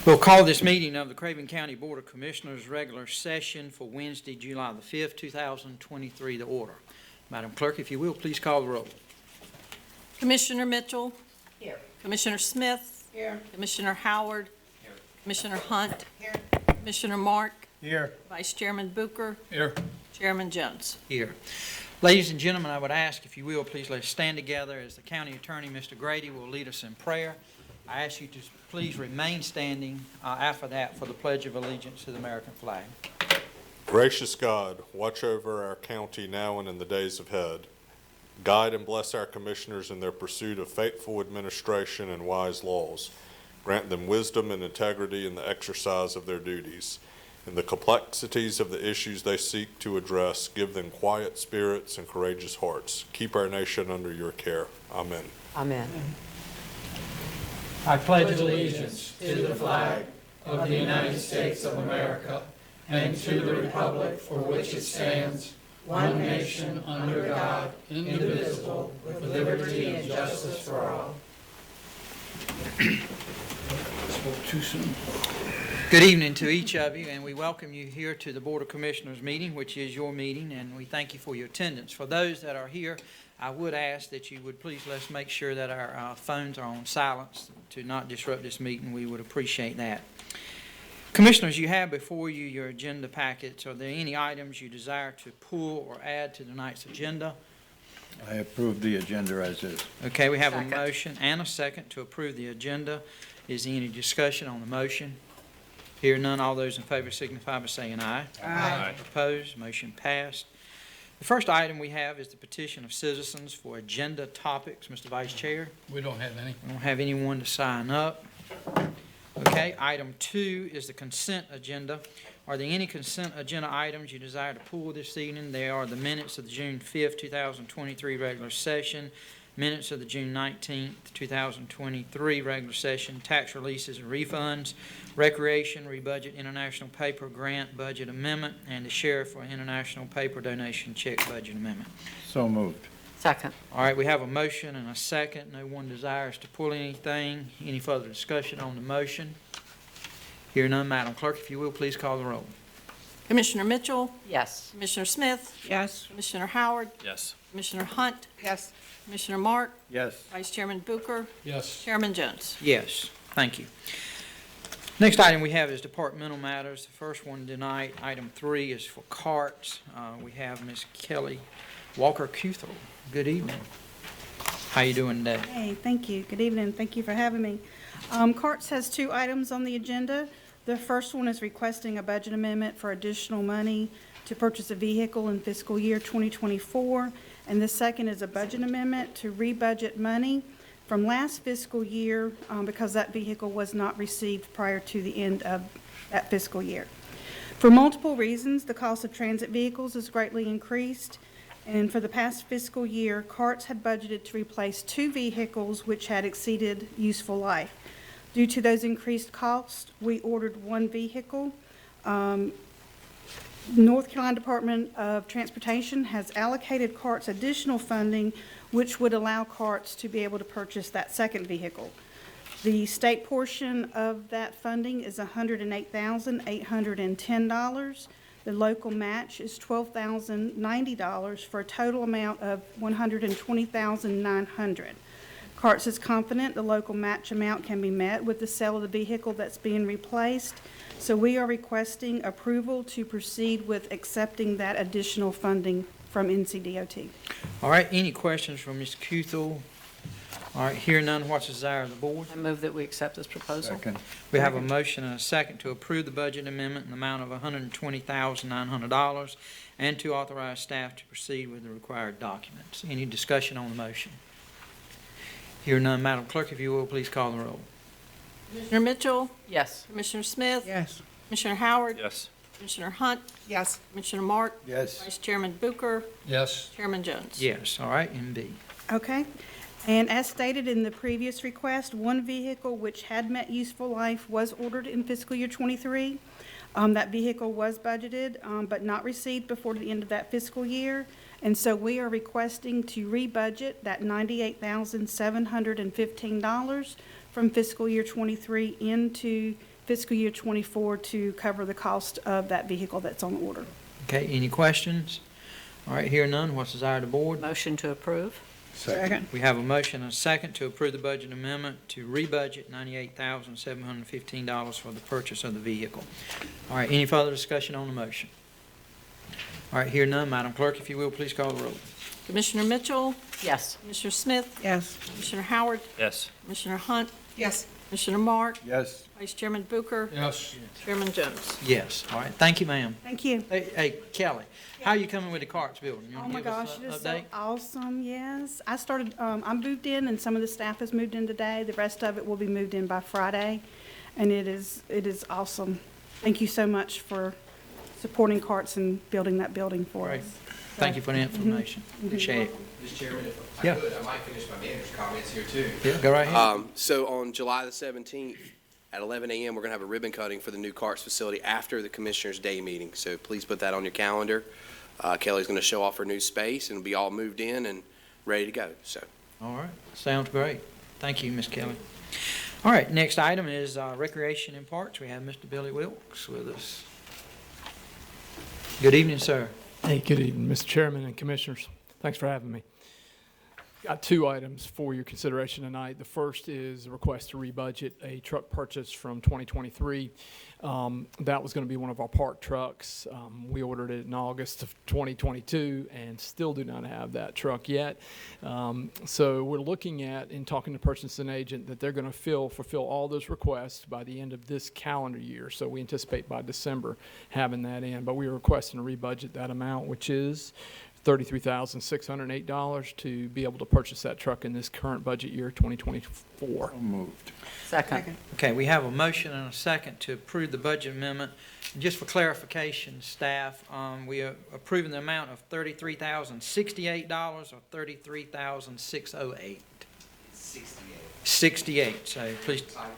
We'll call this meeting of the Craven County Board of Commissioners regular session for Wednesday, July the 5th, 2023 to order. Madam Clerk, if you will, please call the roll. Commissioner Mitchell. Here. Commissioner Smith. Here. Commissioner Howard. Here. Commissioner Hunt. Here. Commissioner Mark. Here. Vice Chairman Booker. Here. Chairman Jones. Here. Ladies and gentlemen, I would ask, if you will, please let's stand together as the County Attorney, Mr. Grady, will lead us in prayer. I ask you to please remain standing after that for the Pledge of Allegiance to the American flag. Gracious God, watch over our county now and in the days ahead. Guide and bless our commissioners in their pursuit of faithful administration and wise laws. Grant them wisdom and integrity in the exercise of their duties. In the complexities of the issues they seek to address, give them quiet spirits and courageous hearts. Keep our nation under your care. Amen. Amen. I pledge allegiance to the flag of the United States of America and to the republic for which it stands, one nation under God, indivisible, with liberty and justice for all. Spoke too soon. Good evening to each of you, and we welcome you here to the Board of Commissioners meeting, which is your meeting, and we thank you for your attendance. For those that are here, I would ask that you would please let's make sure that our phones are on silence to not disrupt this meeting. We would appreciate that. Commissioners, you have before you your agenda packets. Are there any items you desire to pull or add to tonight's agenda? I approve the agenda as is. Okay, we have Second. a motion and a second to approve the agenda. Is there any discussion on the motion? Hear none, all those in favor signify by saying aye. Aye. Opposed, motion passed. The first item we have is the petition of citizens for agenda topics. Mr. Vice Chair, We don't have any. we don't have anyone to sign up. Okay, item 2 is the consent agenda. Are there any consent agenda items you desire to pull this evening? They are the minutes of the June 5th, 2023 regular session, minutes of the June 19th, 2023 regular session, tax releases and refunds, recreation, rebudget, international paper grant budget amendment, and the sheriff for international paper donation check budget amendment. So moved. Second. All right, we have a motion and a second. No one desires to pull anything. Any further discussion on the motion? Hear none, Madam Clerk, if you will, please call the roll. Commissioner Mitchell. Yes. Commissioner Smith. Yes. Commissioner Howard. Yes. Commissioner Hunt. Yes. Commissioner Mark. Yes. Vice Chairman Booker. Yes. Chairman Jones. Yes, thank you. Next item we have is departmental matters. The first one tonight, item 3, is for carts. We have Ms. Kelly Walker-Cuthell. Good evening. How you doing today? Hey, thank you. Good evening. Thank you for having me. CARTS has 2 items on the agenda. The first one is requesting a budget amendment for additional money to purchase a vehicle in fiscal year 2024. And the second is a budget amendment to rebudget money from last fiscal year because that vehicle was not received prior to the end of that fiscal year. For multiple reasons, the cost of transit vehicles has greatly increased. And for the past fiscal year, CARTS had budgeted to replace 2 vehicles which had exceeded useful life. Due to those increased costs, we ordered 1 vehicle. North Carolina Department of Transportation has allocated CARTS additional funding, which would allow CARTS to be able to purchase that second vehicle. The state portion of that funding is $108,810. The local match is $12,090 for a total amount of $120,900. CARTS is confident the local match amount can be met with the sale of the vehicle that's being replaced. So we are requesting approval to proceed with accepting that additional funding from NCDOT. All right, any questions from Ms. Cuthell? All right, hear none, what's the desire of the board? I move that we accept this proposal. Second. We have a motion and a second to approve the budget amendment in the amount of $120,900 and to authorize staff to proceed with the required documents. Any discussion on the motion? Hear none, Madam Clerk, if you will, please call the roll. Commissioner Mitchell. Yes. Commissioner Smith. Yes. Commissioner Howard. Yes. Commissioner Hunt. Yes. Commissioner Mark. Yes. Vice Chairman Booker. Yes. Chairman Jones. Yes, all right, and B. Okay. And as stated in the previous request, 1 vehicle which had met useful life was ordered in fiscal year 23. That vehicle was budgeted but not received before the end of that fiscal year. And so we are requesting to rebudget that $98,715 from fiscal year 23 into fiscal year '24 to cover the cost of that vehicle that's on order. Okay, any questions? All right, hearing none, what's the desire of the board? Motion to approve? Second. We have a motion and a second to approve the budget amendment to rebudget $98,715 for the purchase of the vehicle. All right, any further discussion on the motion? All right, hearing none, Madam Clerk, if you will, please call the roll. Commissioner Mitchell, Yes. Commissioner Smith, Yes. Commissioner Howard, Yes. Commissioner Hunt, Yes. Commissioner Mark, Yes. Vice Chairman Booker, Yes. Chairman Jones. Yes, all right, thank you, ma'am. Thank you. Hey, Kelly, how are you coming with the Carts building? You Oh wanna my give us gosh, an it is so update? awesome, yes. I started, I moved in and some of the staff has moved in today. The rest of it will be moved in by Friday. And it is awesome. Thank you so much for supporting Carts and building that building for Great. us. Thank you for the information. Appreciate it. Mr. Chairman, if I Yeah. could, I might finish my manager's comments here too. Yeah, go right ahead. So on July the 17th at 11 a.m., we're going to have a ribbon cutting for the new Carts facility after the Commissioners' Day meeting. So please put that on your calendar. Kelly's going to show off her new space and it'll be all moved in and ready to go. So All right, sounds great. Thank you, Ms. Kelly. All right, next item is Recreation and Parks. We have Mr. Billy Wilkes with us. Good evening, sir. Hey, good evening, Mr. Chairman and Commissioners. Thanks for having me. Got two items for your consideration tonight. The first is a request to rebudget a truck purchase from 2023. That was going to be one of our park trucks. We ordered it in August of 2022 and still do not have that truck yet. So we're looking at, in talking to purchasing agent, that they're going to fulfill all those requests by the end of this calendar year. So we anticipate by December having that in. But we are requesting to rebudget that amount, which is $33,608 to be able to purchase that truck in this current budget year, 2024. So moved. Second? Okay, we have a motion and a second to approve the budget amendment. Just for clarification, staff, we are approving the amount of $33,068 or $33,608? 68, so please. typo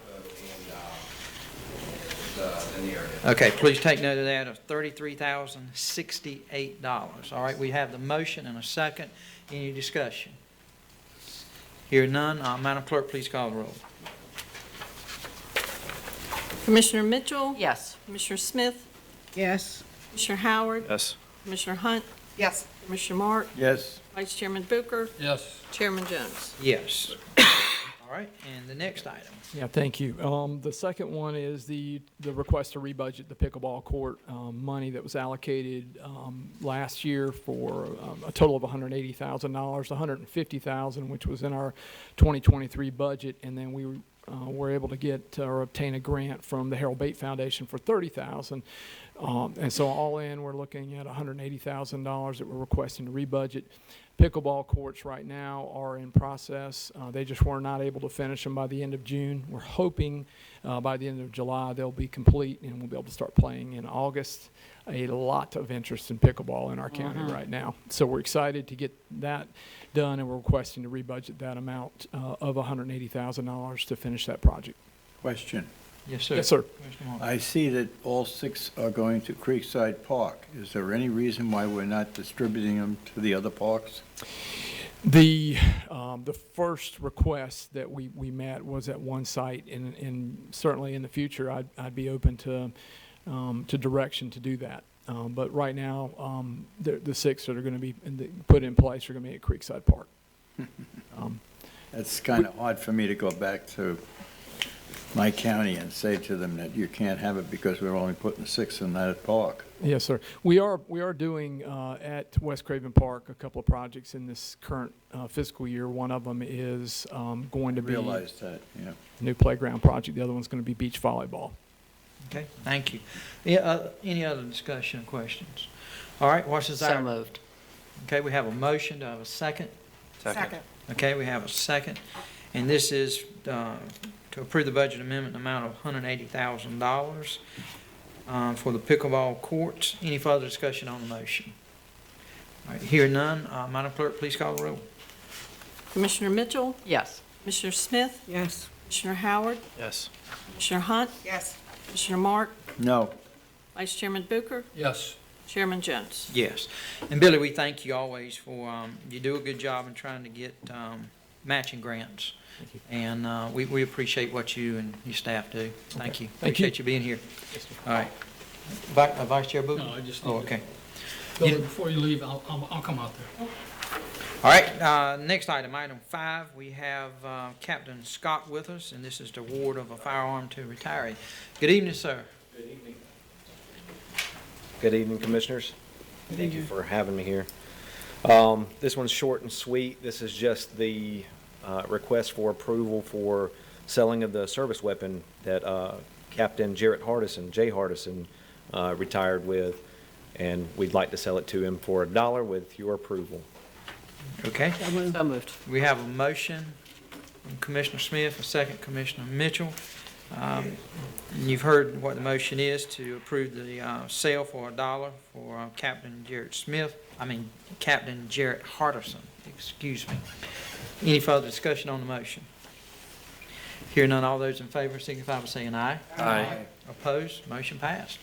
in the area. Okay, please take note of that, of $33,068. All right, we have the motion and a second. Any discussion? Hear none, Madam Clerk, please call the roll. Commissioner Mitchell, Yes. Commissioner Smith, Yes. Commissioner Howard, Yes. Commissioner Hunt, Yes. Commissioner Mark, Yes. Vice Chairman Booker, Yes. Chairman Jones. Yes. All right, and the next item. Yeah, thank you. The second one is the request to rebudget the pickleball court money that was allocated last year for a total of $180,000, $150,000, which was in our 2023 budget, and then we were able to get or obtain a grant from the Harold Bate Foundation for $30,000. And so all in, we're looking at $180,000 that we're requesting to rebudget. Pickleball courts right now are in process. They just were not able to finish them by the end of June. We're hoping by the end of July they'll be complete and we'll be able to start playing in August. A lot of interest in pickleball in our county right now. So we're excited to get that done, and we're requesting to rebudget that amount of $180,000 to finish that project. Question. Yes, sir. Yes, sir. Commissioner Mark. I see that all 6 are going to Creekside Park. Is there any reason why we're not distributing them to the other parks? The first request that we met was at one site, and certainly in the future, I'd be open to direction to do that. But right now, the 6 that are going to be put in place are going to be at Creekside Park. It's kind of hard for me to go back to my county and say to them that you can't have it because we're only putting 6 in that park. Yes, sir. We are doing at West Craven Park a couple of projects in this current fiscal year. One of them is going to be Realize that, yeah. a new playground project. The other one's going to be beach volleyball. Okay, thank you. Yeah, any other discussion or questions? All right, what's the desire? So moved. Okay, we have a motion. Do I have a second? Second. Okay, we have a second. And this is to approve the budget amendment in the amount of $180,000 for the pickleball courts. Any further discussion on the motion? All right, hear none. Madam Clerk, please call the roll. Commissioner Mitchell, Yes. Commissioner Smith, Yes. Commissioner Howard, Yes. Commissioner Hunt, Yes. Commissioner Mark, No, Vice Chairman Booker, Yes. Chairman Jones. Yes. And Billy, we thank you always for, you do a good job in trying to get matching grants. And we appreciate what you and your staff do. Thank you. Thank you. Appreciate you being here. Yes, sir. All right. Vice Chair Booker? No, I just Oh, need to- okay. Billy, before you leave, I'll come out there. All right, next item, item 5, we have Captain Scott with us, and this is the award of a firearm to a retiree. Good evening, sir. Good evening, Commissioners. Thank you for having me here. This one's short and sweet. This is just the request for approval for selling of the service weapon that Captain Jarrett Hardison, Jay Hardison, retired with, and we'd like to sell it to him for $1 with your approval. Okay, So moved. we have a motion from Commissioner Smith, a second Commissioner Mitchell. And you've heard what the motion is, to approve the sale for $1 for Captain Jarrett Hardison, excuse me. Any further discussion on the motion? Hearing none, all those in favor signify by saying aye. Aye. Opposed, motion passed.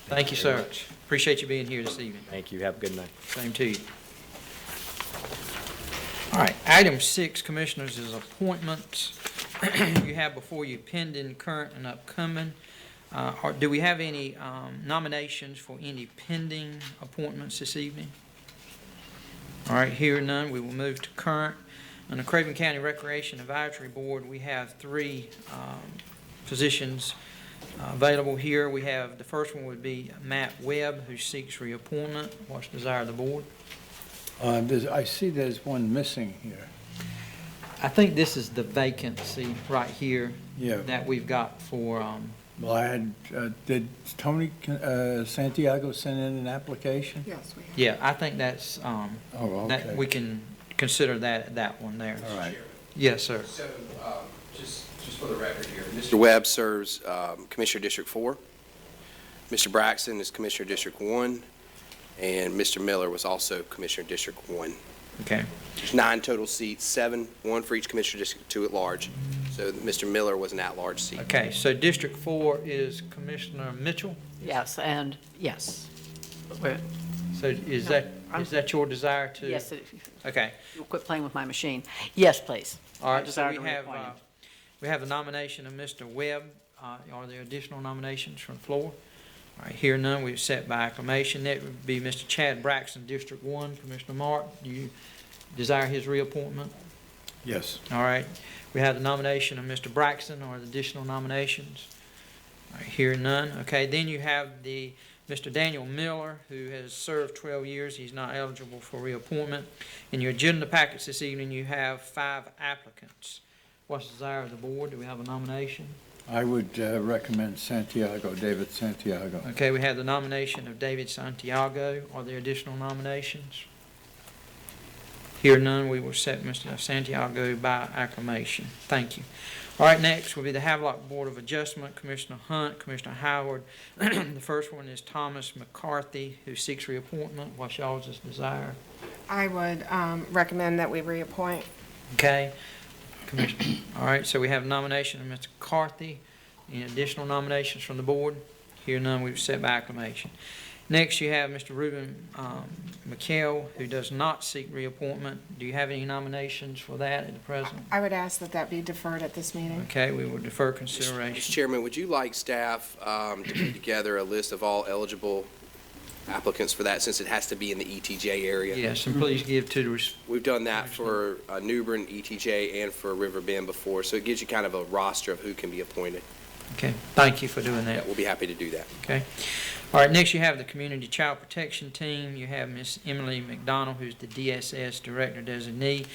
Thank you, sir. Appreciate you being here this evening. Thank you. Have a good night. Same to you. All right, item 6, Commissioners, is appointments. You have before you pending, current, and upcoming. Do we have any nominations for any pending appointments this evening? All right, hearing none, we will move to current. On the Craven County Recreation Advisory Board, we have 3 positions available here. We have, the first one would be Matt Webb, who seeks reappointment. What's the desire of the board? I see there's one missing here. I think this is the vacancy right here Yeah. that we've got for, Well, I had, did Tony Santiago send in an application? Yes, we have. yeah, I think that's, Oh, that okay. we can consider that one there. All right. Yes, sir. So, just for the record here, Mr. Webb serves Commissioner District 4. Mr. Braxton is Commissioner District 1, and Mr. Miller was also Commissioner District 1. Okay. There's 9 total seats, 7, 1 for each Commissioner District 2 at large. So Mr. Miller was an at-large seat. Okay, so District 4 is Commissioner Mitchell. Yes, and yes. We're- So is that your desire to? Yes, Okay. you'll quit playing with my machine. Yes, please. All I right, so desire we to have, reappoint him. we have the nomination of Mr. Webb. Are there additional nominations from the floor? All right, hear none, we've set by acclamation. That would be Mr. Chad Braxton, District 1. Commissioner Mark, do you desire his reappointment? Yes. All right, we have the nomination of Mr. Braxton. Are there additional nominations? All right, hear none. Okay, then you have the Mr. Daniel Miller, who has served 12 years. He's not eligible for reappointment. In your agenda packets this evening, you have 5 applicants. What's the desire of the board? Do we have a nomination? I would recommend Santiago, David Santiago. Okay, we have the nomination of David Santiago. Are there additional nominations? Hear none, we will set Mr. Santiago by acclamation. Thank you. All right, next will be the Havelock Board of Adjustment, Commissioner Hunt, Commissioner Howard. The first one is Thomas McCarthy, who seeks reappointment. What's y'all's desire? I would recommend that we reappoint. Okay, Commissioner. All right, so we have a nomination of Mr. McCarthy. Any additional nominations from the board? Hear none, we've set by acclamation. Next, you have Mr. Reuben McHale, who does not seek reappointment. Do you have any nominations for that at the present? I would ask that that be deferred at this meeting. Okay, we will defer Mr. consideration. Chairman, would you like staff to put together a list of all eligible applicants for that, since it has to be in the ETJ area? Yes, and please give to the, We've done that for New Bern, ETJ, and for River Bend before, so it gives you kind of a roster of who can be appointed. okay, thank you for doing Yeah, that. we'll be happy to do that. Okay. All right, next you have the Community Child Protection Team. You have Miss Emily McDonald, who's the DSS Director Designee.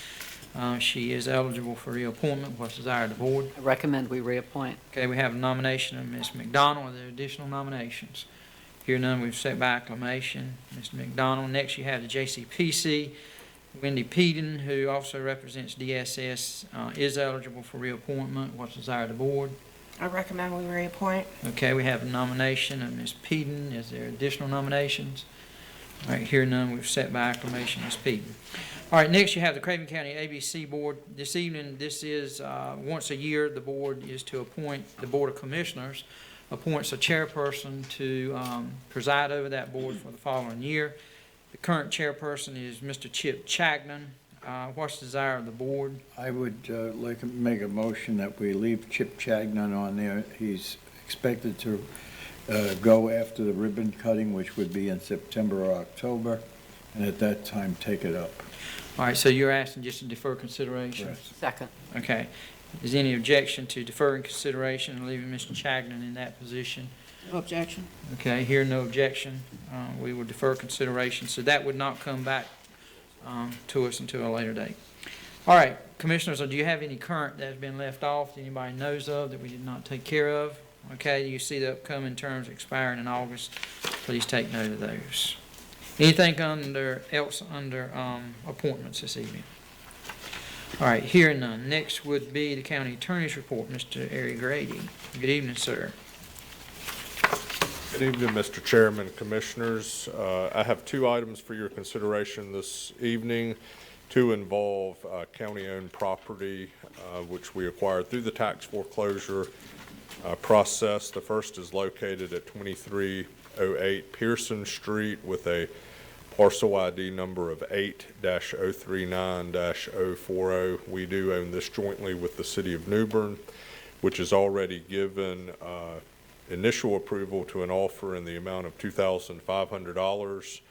She is eligible for reappointment. What's the desire of the board? I recommend we reappoint. Okay, we have a nomination of Ms. McDonald. Are there additional nominations? Hear none, we've set by acclamation. Ms. McDonald. Next, you have the JCPC. Wendy Peden, who also represents DSS, is eligible for reappointment. What's the desire of the board? I recommend we reappoint. Okay, we have a nomination of Ms. Peden. Is there additional nominations? All right, hear none, we've set by acclamation Ms. Peden. All right, next you have the Craven County ABC Board. This evening, this is once a year, the board is to appoint, the Board of Commissioners appoints a chairperson to preside over that board for the following year. The current chairperson is Mr. Chip Chagnon. What's the desire of the board? I would like to make a motion that we leave Chip Chagnon on there. He's expected to go after the ribbon cutting, which would be in September or October, and at that time, take it up. All right, so you're asking just to defer consideration? Correct. Second. Okay. Is there any objection to deferring consideration and leaving Mr. Chagnon in that position? No objection. Okay, here, no objection. We will defer consideration, so that would not come back to us until a later date. All right, Commissioners, do you have any current that has been left off that anybody knows of that we did not take care of? Okay, you see the upcoming terms expiring in August. Please take note of those. Anything else under appointments this evening? All right, hearing none. Next would be the county attorney's report, Mr. Ari Grady. Good evening, sir. Good evening, Mr. Chairman, Commissioners. I have two items for your consideration this evening. Two involve county-owned property, which we acquired through the tax foreclosure process. The first is located at 2308 Pearson Street with a parcel ID number of 8-039-040. We do own this jointly with the City of New Bern, which has already given initial approval to an offer in the amount of $2,500.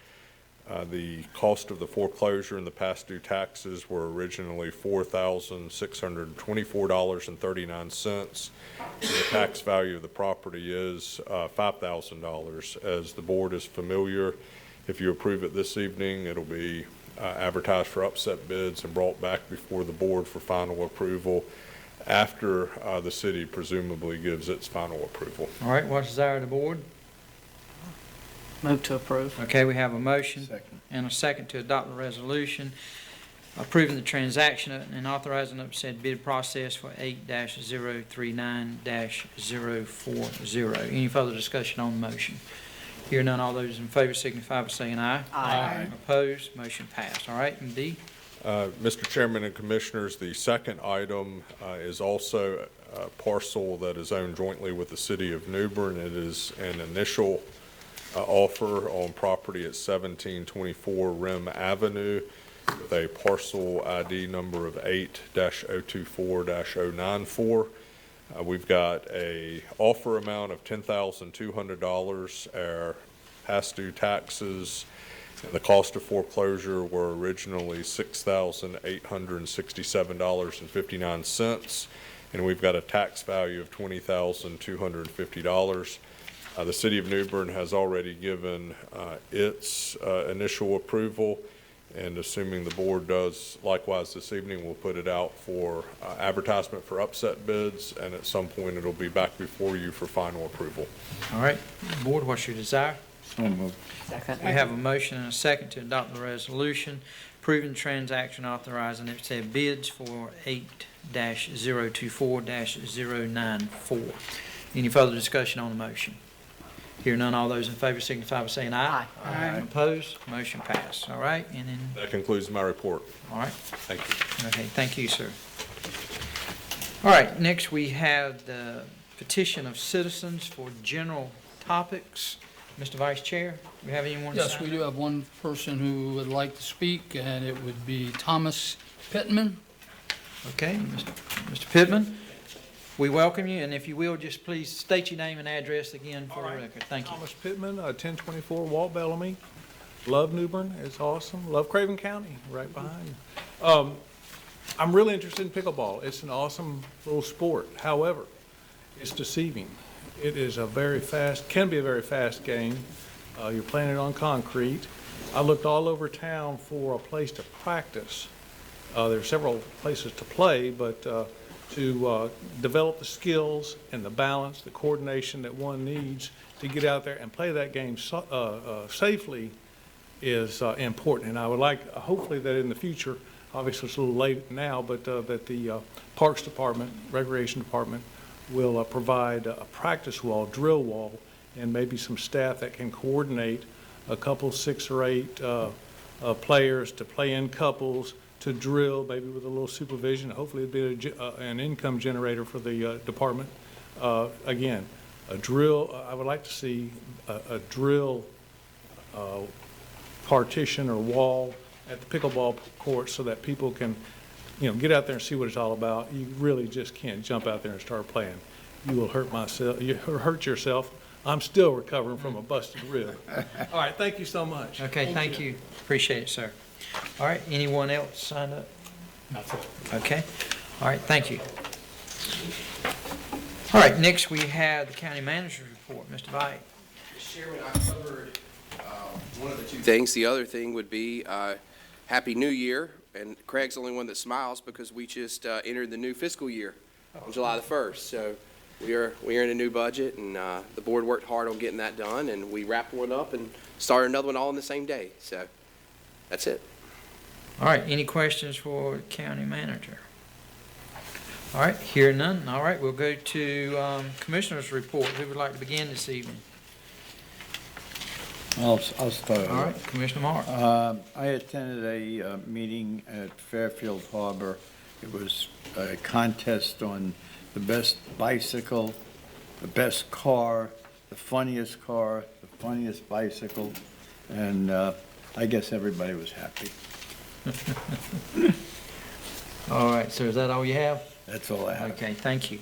The cost of the foreclosure and the past due taxes were originally $4,624.39. The tax value of the property is $5,000. As the board is familiar, if you approve it this evening, it'll be advertised for upset bids and brought back before the board for final approval after the city presumably gives its final approval. All right, what's the desire of the board? Move to approve. Okay, we have a motion Second. and a second to adopt the resolution approving the transaction and authorizing the said bid process for 8-039-040. Any further discussion on the motion? Hear none, all those in favor signify by saying aye. Aye. Opposed, motion passed. All right, and D? Mr. Chairman and Commissioners, the second item is also a parcel that is owned jointly with the City of New Bern. It is an initial offer on property at 1724 Rim Avenue with a parcel ID number of 8-024-094. We've got a offer amount of $10,200. Our past due taxes and the cost of foreclosure were originally $6,867.59, and we've got a tax value of $20,250. The City of New Bern has already given its initial approval, and assuming the board does likewise this evening, we'll put it out for advertisement for upset bids, and at some point it'll be back before you for final approval. All right, board, what's your desire? So moved. Second. We have a motion and a second to adopt the resolution approving the transaction authorizing it said bids for 8-024-094. Any further discussion on the motion? Hear none, all those in favor signify by saying aye. Aye. Opposed, motion passed. All right, and then, That concludes my report. all right, Thank you. okay, thank you, sir. All right, next we have the petition of citizens for general topics. Mr. Vice Chair, do we have anyone? Yes, signed we up? do have one person who would like to speak, and it would be Thomas Pittman. Okay, Mr. Pittman, we welcome you, and if you will, just please state your name and address again for the record. Thank you. Thomas Pittman, 1024 Walt Bellamy. Love New Bern, it's awesome. Love Craven County, right behind. I'm really interested in pickleball. It's an awesome little sport. However, it's deceiving. It is a very fast, can be a very fast game. You're playing it on concrete. I looked all over town for a place to practice. There are several places to play, but to develop the skills and the balance, the coordination that one needs to get out there and play that game safely is important. And I would like, hopefully, that in the future, obviously it's a little late now, but that the Parks Department, Recreation Department will provide a practice wall, drill wall, and maybe some staff that can coordinate a couple, 6 or 8 players to play in couples, to drill, maybe with a little supervision. Hopefully it'd be an income generator for the department. Again, a drill, I would like to see a drill partition or wall at the pickleball court so that people can, get out there and see what it's all about. You really just can't jump out there and start playing. You will hurt yourself. I'm still recovering from a busted rib. All right, thank you so much. Okay, thank you. Appreciate it, sir. All right, anyone else signed up? That's it. Okay, all right, thank you. All right, next we have the county manager's report. Mr. Vite. Mr. Chairman, I covered one of the two things. The other thing would be Happy New Year, and Craig's the only one that smiles because we just entered the new fiscal year on July the 1st. So we are in a new budget, and the board worked hard on getting that done, and we wrapped one up and started another one all on the same day. So that's it. All right, any questions for the county manager? All right, hear none. All right, we'll go to commissioner's report. Who would like to begin this evening? I'll start. All right, Commissioner Mark. I attended a meeting at Fairfield Harbor. It was a contest on the best bicycle, the best car, the funniest bicycle, and I guess everybody was happy. All right, so is that all you have? That's all I have. Okay, thank you.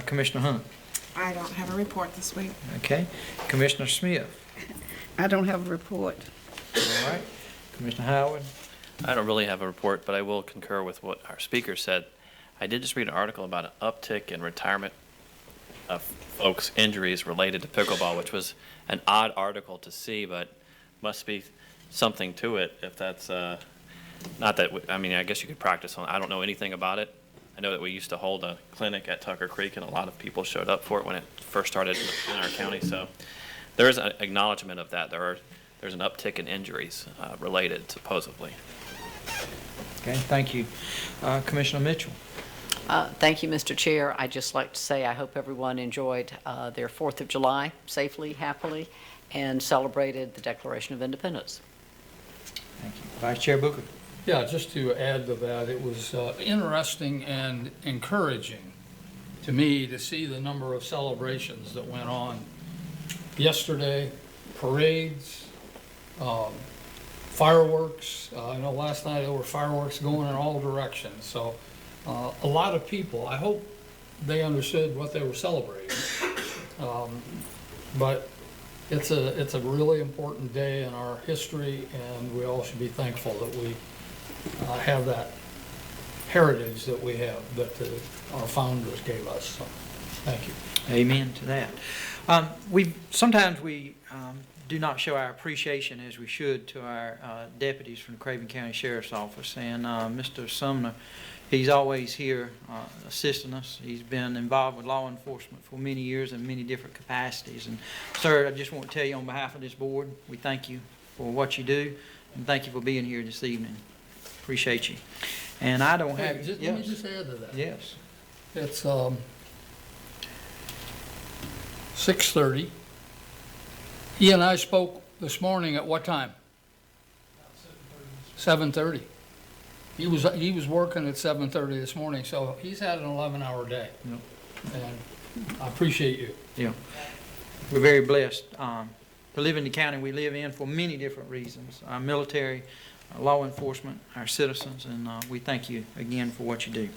Commissioner Hunt. I don't have a report this week. Okay. Commissioner Smith. I don't have a report. All right. Commissioner Howard. I don't really have a report, but I will concur with what our speaker said. I did just read an article about an uptick in retirement of folks' injuries related to pickleball, which was an odd article to see, but must be something to it if that's not that, I guess you could practice on. I don't know anything about it. I know that we used to hold a clinic at Tucker Creek, and a lot of people showed up for it when it first started in our county. So there is an acknowledgement of that. There's an uptick in injuries related, supposedly. Okay, thank you. Commissioner Mitchell. Thank you, Mr. Chair. I'd just like to say I hope everyone enjoyed their 4th of July safely, happily, and celebrated the Declaration of Independence. Thank you. Vice Chair Booker. Yeah, just to add to that, it was interesting and encouraging to me to see the number of celebrations that went on yesterday, parades, fireworks. I know last night there were fireworks going in all directions. So a lot of people, I hope they understood what they were celebrating. But it's a really important day in our history, and we all should be thankful that we have that heritage that we have, that our founders gave us. So, thank you. Amen to that. Sometimes we do not show our appreciation as we should to our deputies from the Craven County Sheriff's Office. And Mr. Sumner, he's always here assisting us. He's been involved with law enforcement for many years in many different capacities. And sir, I just want to tell you on behalf of this board, we thank you for what you do, and thank you for being here this evening. Appreciate you. And I don't have... Let me just add to that. Yes. It's 6:30. He and I spoke this morning at what time? 7:30. He was working at 7:30 this morning, so he's had an 11-hour day. Yep. And I appreciate you. Yeah. We're very blessed to live in the county we live in for many different reasons. Our military, our law enforcement, our citizens, and we thank you again for what you do.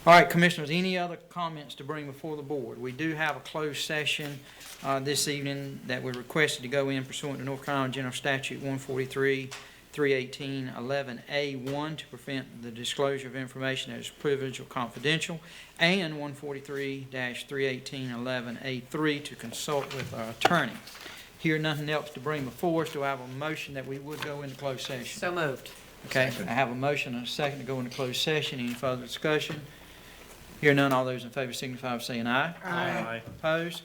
All right, Commissioners, any other comments to bring before the board? We do have a closed session this evening that we're requested to go in pursuant to North Carolina General Statute 143, 318, 11A1 to prevent the disclosure of information that is privileged or confidential, and 143-318, 11A3 to consult with our attorney. Here, nothing else to bring before us. Do I have a motion that we would go into closed session? So moved. Okay, I have a motion and a second to go into closed session. Any further discussion? Hear none, all those in favor signify by saying aye. Aye. Opposed?